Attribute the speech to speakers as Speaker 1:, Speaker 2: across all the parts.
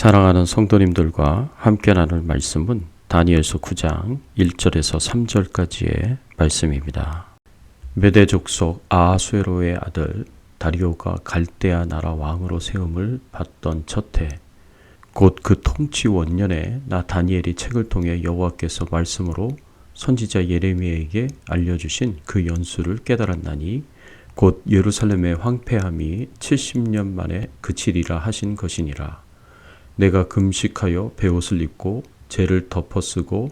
Speaker 1: 사랑하는 성도님들과 함께 나눌 말씀은 다니엘서 9장 1절에서 3절까지의 말씀입니다. 메대 족속 아하수에로의 아들 다리오가 갈대아 나라 왕으로 세움을 받던 첫해 곧 그 통치 원년에 나 다니엘이 책을 통해 여호와께서 말씀으로 선지자 예레미야에게 알려주신 그 연수를 깨달았나니 곧 예루살렘의 황폐함이 70년 만에 그치리라 하신 것이니라. 내가 금식하여 베옷을 입고 죄를 덮어쓰고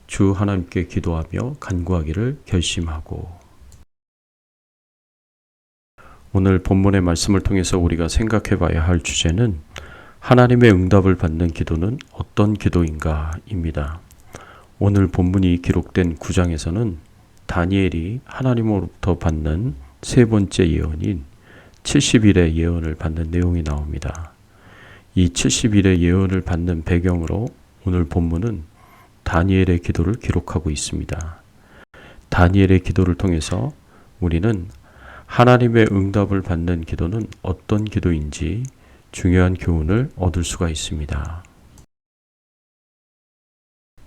Speaker 1: 주 하나님께 기도하며 간구하기를 결심하고. 오늘 본문의 말씀을 통해서 우리가 생각해 봐야 할 주제는 하나님의 응답을 받는 기도는 어떤 기도인가 입니다. 오늘 본문이 기록된 9장에서는 다니엘이 하나님으로부터 받는 세 번째 예언인 70일의 예언을 받는 내용이 나옵니다. 이 70일의 예언을 받는 배경으로 오늘 본문은 다니엘의 기도를 기록하고 있습니다. 다니엘의 기도를 통해서 우리는 하나님의 응답을 받는 기도는 어떤 기도인지 중요한 교훈을 얻을 수가 있습니다.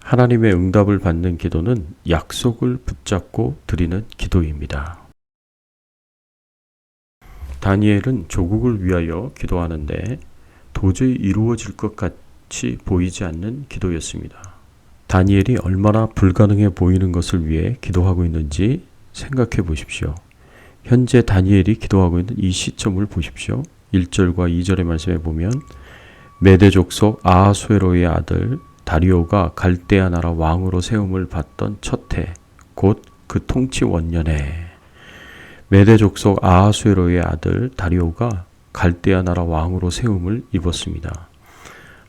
Speaker 1: 하나님의 응답을 받는 기도는 약속을 붙잡고 드리는 기도입니다. 다니엘은 조국을 위하여 기도하는데 도저히 이루어질 것 같이 보이지 않는 기도였습니다. 다니엘이 얼마나 불가능해 보이는 것을 위해 기도하고 있는지 생각해 보십시오. 현재 다니엘이 기도하고 있는 이 시점을 보십시오. 1절과 2절의 말씀에 보면 메대 족속 아하수에로의 아들 다리오가 갈대아 나라 왕으로 세움을 받던 첫해 곧 그 통치 원년에 메대 족속 아하수에로의 아들 다리오가 갈대아 나라 왕으로 세움을 입었습니다.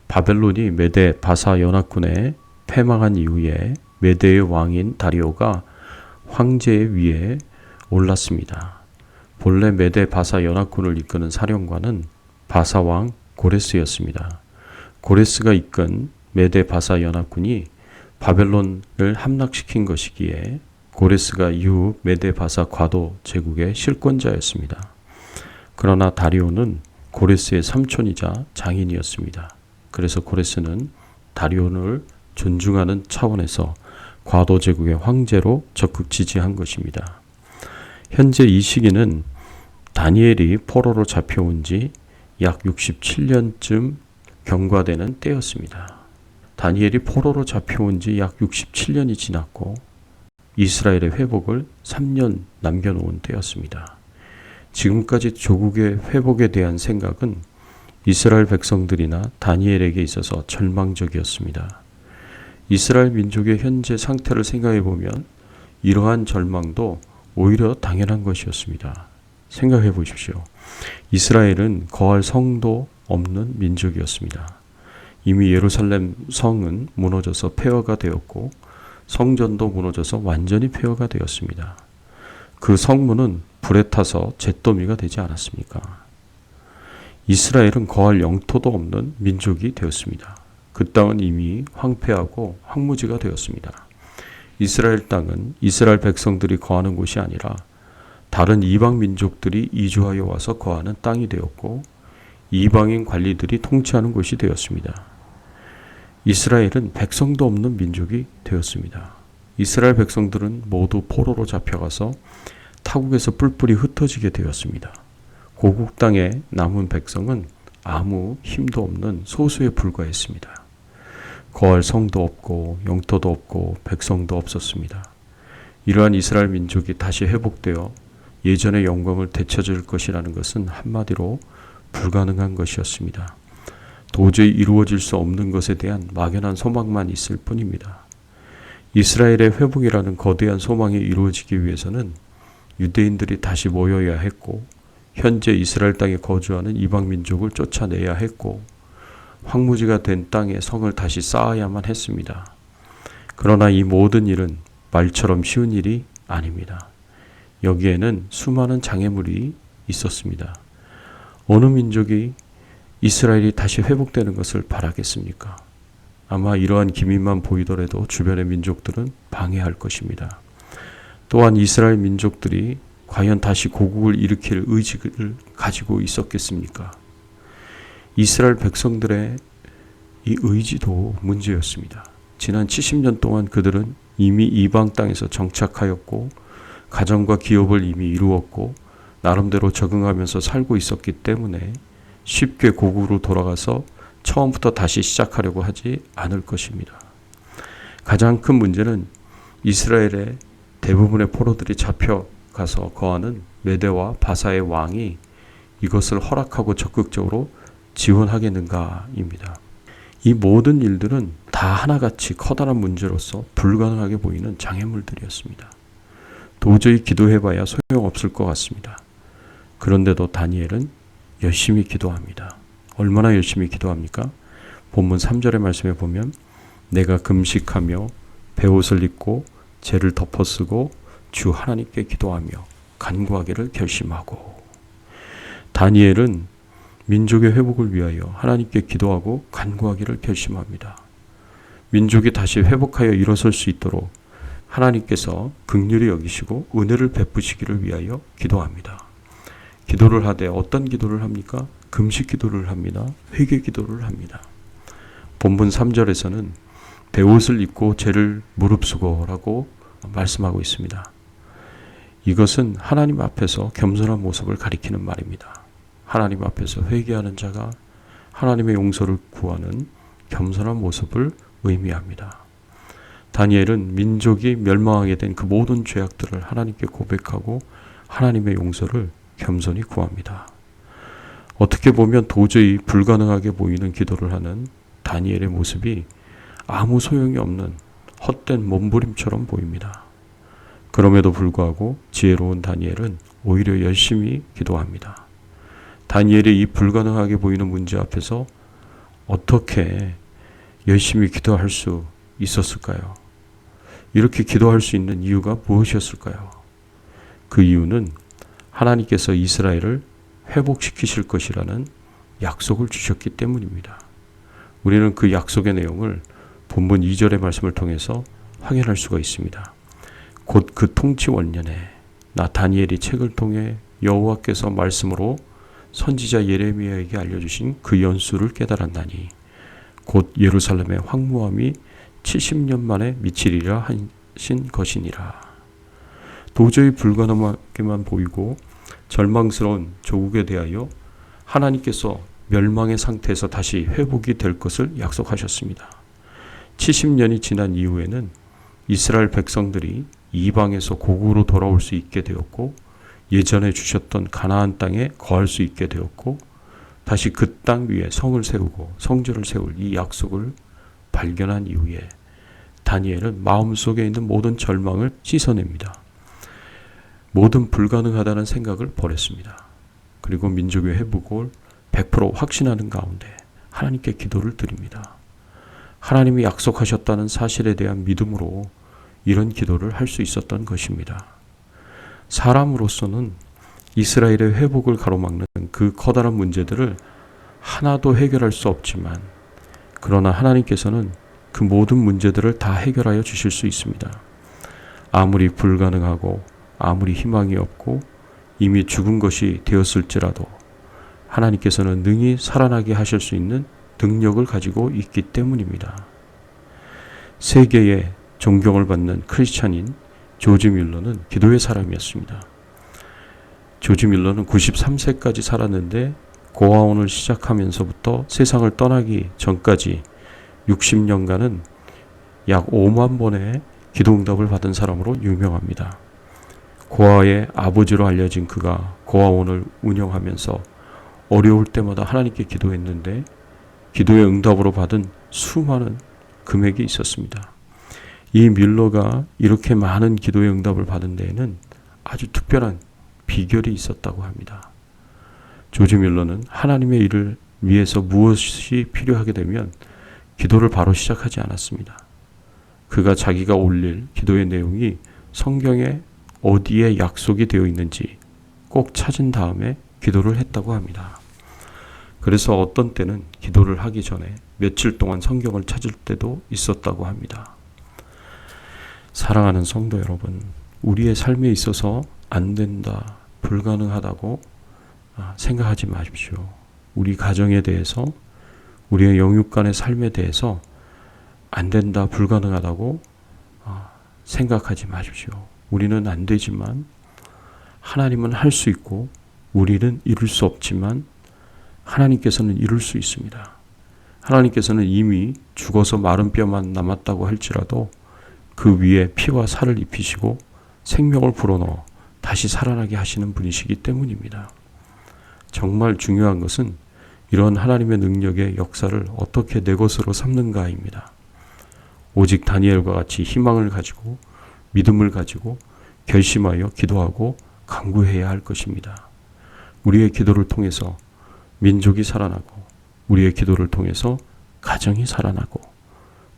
Speaker 1: 바벨론이 메대 바사 연합군에 패망한 이후에 메대의 왕인 다리오가 황제 위에 올랐습니다. 본래 메대 바사 연합군을 이끄는 사령관은 바사왕 고레스였습니다. 고레스가 이끈 메대 바사 연합군이 바벨론을 함락시킨 것이기에 고레스가 이후 메대 바사 과도 제국의 실권자였습니다. 그러나 다리오는 고레스의 삼촌이자 장인이었습니다. 그래서 고레스는 다리오를 존중하는 차원에서 과도 제국의 황제로 적극 지지한 것입니다. 현재 이 시기는 다니엘이 포로로 잡혀온 지 약 67년쯤 경과되는 때였습니다. 다니엘이 포로로 잡혀온 지 약 67년이 지났고 이스라엘의 회복을 3년 남겨놓은 때였습니다. 지금까지 조국의 회복에 대한 생각은 이스라엘 백성들이나 다니엘에게 있어서 절망적이었습니다. 이스라엘 민족의 현재 상태를 생각해 보면 이러한 절망도 오히려 당연한 것이었습니다. 생각해 보십시오. 이스라엘은 거할 성도 없는 민족이었습니다. 이미 예루살렘 성은 무너져서 폐허가 되었고 성전도 무너져서 완전히 폐허가 되었습니다. 그 성문은 불에 타서 잿더미가 되지 않았습니까? 이스라엘은 거할 영토도 없는 민족이 되었습니다. 그 땅은 이미 황폐하고 황무지가 되었습니다. 이스라엘 땅은 이스라엘 백성들이 거하는 곳이 아니라 다른 이방 민족들이 이주하여 와서 거하는 땅이 되었고 이방인 관리들이 통치하는 곳이 되었습니다. 이스라엘은 백성도 없는 민족이 되었습니다. 이스라엘 백성들은 모두 포로로 잡혀가서 타국에서 뿔뿔이 흩어지게 되었습니다. 고국 땅에 남은 백성은 아무 힘도 없는 소수에 불과했습니다. 거할 성도 없고 영토도 없고 백성도 없었습니다. 이러한 이스라엘 민족이 다시 회복되어 예전의 영광을 되찾을 것이라는 것은 한마디로 불가능한 것이었습니다. 도저히 이루어질 수 없는 것에 대한 막연한 소망만 있을 뿐입니다. 이스라엘의 회복이라는 거대한 소망이 이루어지기 위해서는 유대인들이 다시 모여야 했고 현재 이스라엘 땅에 거주하는 이방 민족을 쫓아내야 했고 황무지가 된 땅에 성을 다시 쌓아야만 했습니다. 그러나 이 모든 일은 말처럼 쉬운 일이 아닙니다. 여기에는 수많은 장애물이 있었습니다. 어느 민족이 이스라엘이 다시 회복되는 것을 바라겠습니까? 아마 이러한 기미만 보이더라도 주변의 민족들은 방해할 것입니다. 또한 이스라엘 민족들이 과연 다시 고국을 일으킬 의지를 가지고 있었겠습니까? 이스라엘 백성들의 이 의지도 문제였습니다. 지난 70년 동안 그들은 이미 이방 땅에서 정착하였고 가정과 기업을 이미 이루었고 나름대로 적응하면서 살고 있었기 때문에 쉽게 고국으로 돌아가서 처음부터 다시 시작하려고 하지 않을 것입니다. 가장 큰 문제는 이스라엘의 대부분의 포로들이 잡혀가서 거하는 메대와 바사의 왕이 이것을 허락하고 적극적으로 지원하겠는가입니다. 이 모든 일들은 다 하나같이 커다란 문제로서 불가능하게 보이는 장애물들이었습니다. 도저히 기도해봐야 소용없을 것 같습니다. 그런데도 다니엘은 열심히 기도합니다. 얼마나 열심히 기도합니까? 본문 3절의 말씀에 보면 내가 금식하며 베옷을 입고 죄를 덮어쓰고 주 하나님께 기도하며 간구하기를 결심하고. 다니엘은 민족의 회복을 위하여 하나님께 기도하고 간구하기를 결심합니다. 민족이 다시 회복하여 일어설 수 있도록 하나님께서 긍휼히 여기시고 은혜를 베푸시기를 위하여 기도합니다. 기도를 하되 어떤 기도를 합니까? 금식 기도를 합니다. 회개 기도를 합니다. 본문 3절에서는 베옷을 입고 죄를 무릅쓰고라고 말씀하고 있습니다. 이것은 하나님 앞에서 겸손한 모습을 가리키는 말입니다. 하나님 앞에서 회개하는 자가 하나님의 용서를 구하는 겸손한 모습을 의미합니다. 다니엘은 민족이 멸망하게 된 그 모든 죄악들을 하나님께 고백하고 하나님의 용서를 겸손히 구합니다. 어떻게 보면 도저히 불가능하게 보이는 기도를 하는 다니엘의 모습이 아무 소용이 없는 헛된 몸부림처럼 보입니다. 그럼에도 불구하고 지혜로운 다니엘은 오히려 열심히 기도합니다. 다니엘이 이 불가능하게 보이는 문제 앞에서 어떻게 열심히 기도할 수 있었을까요? 이렇게 기도할 수 있는 이유가 무엇이었을까요? 그 이유는 하나님께서 이스라엘을 회복시키실 것이라는 약속을 주셨기 때문입니다. 우리는 그 약속의 내용을 본문 2절의 말씀을 통해서 확인할 수가 있습니다. 곧 그 통치 원년에 나 다니엘이 책을 통해 여호와께서 말씀으로 선지자 예레미야에게 알려주신 그 연수를 깨달았나니 곧 예루살렘의 황무함이 70년 만에 미치리라 하신 것이니라. 도저히 불가능하게만 보이고 절망스러운 조국에 대하여 하나님께서 멸망의 상태에서 다시 회복이 될 것을 약속하셨습니다. 70년이 지난 이후에는 이스라엘 백성들이 이방에서 고국으로 돌아올 수 있게 되었고 예전에 주셨던 가나안 땅에 거할 수 있게 되었고 다시 그 땅 위에 성을 세우고 성전을 세울 이 약속을 발견한 이후에 다니엘은 마음속에 있는 모든 절망을 씻어냅니다. 모든 불가능하다는 생각을 버렸습니다. 그리고 민족의 회복을 100% 확신하는 가운데 하나님께 기도를 드립니다. 하나님이 약속하셨다는 사실에 대한 믿음으로 이런 기도를 할 수 있었던 것입니다. 사람으로서는 이스라엘의 회복을 가로막는 그 커다란 문제들을 하나도 해결할 수 없지만 그러나 하나님께서는 그 모든 문제들을 다 해결하여 주실 수 있습니다. 아무리 불가능하고 아무리 희망이 없고 이미 죽은 것이 되었을지라도 하나님께서는 능히 살아나게 하실 수 있는 능력을 가지고 있기 때문입니다. 세계의 존경을 받는 크리스찬인 조지 뮬러는 기도의 사람이었습니다. 조지 뮬러는 93세까지 살았는데 고아원을 시작하면서부터 세상을 떠나기 전까지 60년간은 약 5만 번의 기도응답을 받은 사람으로 유명합니다. 고아의 아버지로 알려진 그가 고아원을 운영하면서 어려울 때마다 하나님께 기도했는데 기도의 응답으로 받은 수많은 금액이 있었습니다. 이 뮬러가 이렇게 많은 기도의 응답을 받은 데에는 아주 특별한 비결이 있었다고 합니다. 조지 뮬러는 하나님의 일을 위해서 무엇이 필요하게 되면 기도를 바로 시작하지 않았습니다. 그가 자기가 올릴 기도의 내용이 성경에 어디에 약속이 되어 있는지 꼭 찾은 다음에 기도를 했다고 합니다. 그래서 어떤 때는 기도를 하기 전에 며칠 동안 성경을 찾을 때도 있었다고 합니다. 사랑하는 성도 여러분, 우리의 삶에 있어서 안 된다, 불가능하다고 생각하지 마십시오. 우리 가정에 대해서, 우리의 영육간의 삶에 대해서 안 된다, 불가능하다고 생각하지 마십시오. 우리는 안 되지만 하나님은 할 수 있고 우리는 이룰 수 없지만 하나님께서는 이룰 수 있습니다. 하나님께서는 이미 죽어서 마른 뼈만 남았다고 할지라도 그 위에 피와 살을 입히시고 생명을 불어넣어 다시 살아나게 하시는 분이시기 때문입니다. 정말 중요한 것은 이런 하나님의 능력의 역사를 어떻게 내 것으로 삼는가입니다. 오직 다니엘과 같이 희망을 가지고 믿음을 가지고 결심하여 기도하고 간구해야 할 것입니다. 우리의 기도를 통해서 민족이 살아나고 우리의 기도를 통해서 가정이 살아나고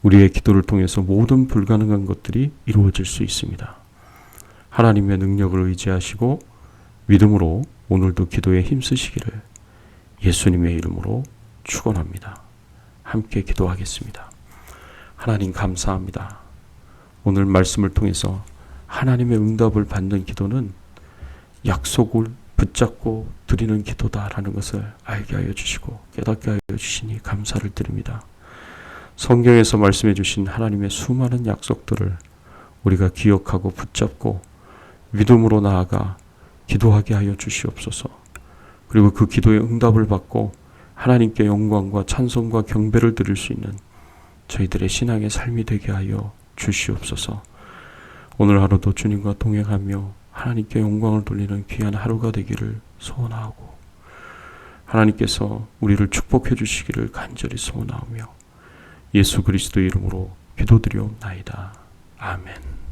Speaker 1: 우리의 기도를 통해서 모든 불가능한 것들이 이루어질 수 있습니다. 하나님의 능력을 의지하시고 믿음으로 오늘도 기도에 힘쓰시기를 예수님의 이름으로 축원합니다. 함께 기도하겠습니다. 하나님 감사합니다. 오늘 말씀을 통해서 하나님의 응답을 받는 기도는 약속을 붙잡고 드리는 기도다라는 것을 알게 하여 주시고 깨닫게 하여 주시니 감사를 드립니다. 성경에서 말씀해 주신 하나님의 수많은 약속들을 우리가 기억하고 붙잡고 믿음으로 나아가 기도하게 하여 주시옵소서. 그리고 그 기도의 응답을 받고 하나님께 영광과 찬송과 경배를 드릴 수 있는 저희들의 신앙의 삶이 되게 하여 주시옵소서. 오늘 하루도 주님과 동행하며 하나님께 영광을 돌리는 귀한 하루가 되기를 소원하고 하나님께서 우리를 축복해 주시기를 간절히 소원하며 예수 그리스도 이름으로 기도드리옵나이다. 아멘.